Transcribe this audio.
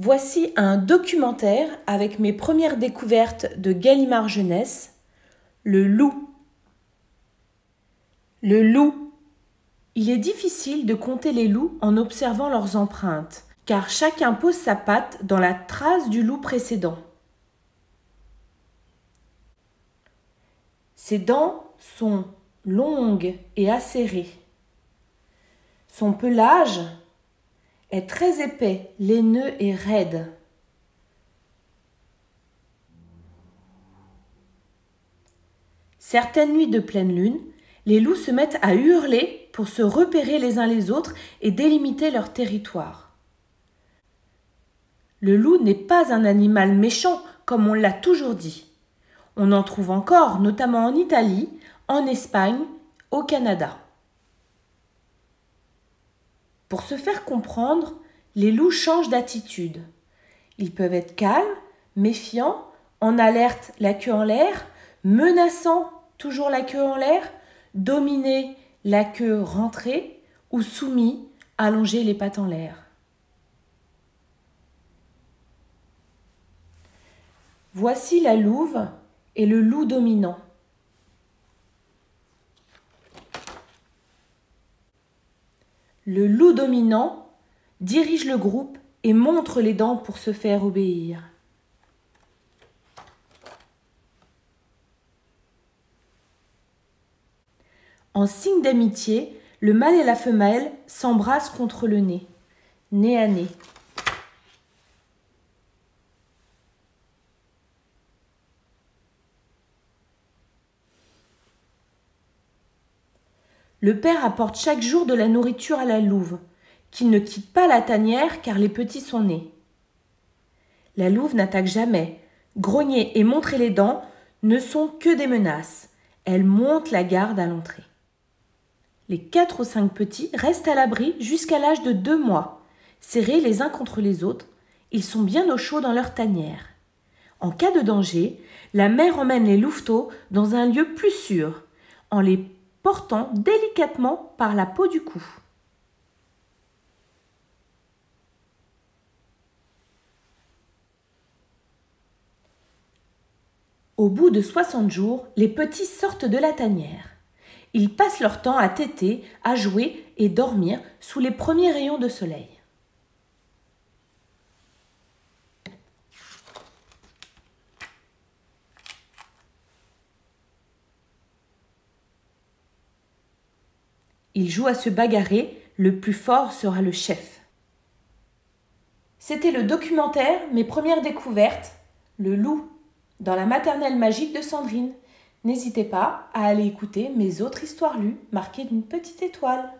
Voici un documentaire avec mes premières découvertes de Gallimard Jeunesse, le loup. Le loup. Il est difficile de compter les loups en observant leurs empreintes, car chacun pose sa patte dans la trace du loup précédent. Ses dents sont longues et acérées. Son pelage est très épais, laineux et raide. Certaines nuits de pleine lune, les loups se mettent à hurler pour se repérer les uns les autres et délimiter leur territoire. Le loup n'est pas un animal méchant comme on l'a toujours dit. On en trouve encore, notamment en Italie, en Espagne, au Canada. Pour se faire comprendre, les loups changent d'attitude. Ils peuvent être calmes, méfiants, en alerte, la queue en l'air, menaçants, toujours la queue en l'air, dominés, la queue rentrée, ou soumis, allongés, les pattes en l'air. Voici la louve et le loup dominant. Le loup dominant dirige le groupe et montre les dents pour se faire obéir. En signe d'amitié, le mâle et la femelle s'embrassent contre le nez, nez à nez. Le père apporte chaque jour de la nourriture à la louve, qui ne quitte pas la tanière car les petits sont nés. La louve n'attaque jamais. Grogner et montrer les dents ne sont que des menaces. Elle monte la garde à l'entrée. Les 4 ou 5 petits restent à l'abri jusqu'à l'âge de 2 mois. Serrés les uns contre les autres, ils sont bien au chaud dans leur tanière. En cas de danger, la mère emmène les louveteaux dans un lieu plus sûr, en les portant délicatement par la peau du cou. Au bout de 60 jours, les petits sortent de la tanière. Ils passent leur temps à téter, à jouer et dormir sous les premiers rayons de soleil. Ils jouent à se bagarrer, le plus fort sera le chef. C'était le documentaire Mes premières découvertes, le loup, dans la maternelle magique de Sandrine. N'hésitez pas à aller écouter mes autres histoires lues marquées d'une petite étoile.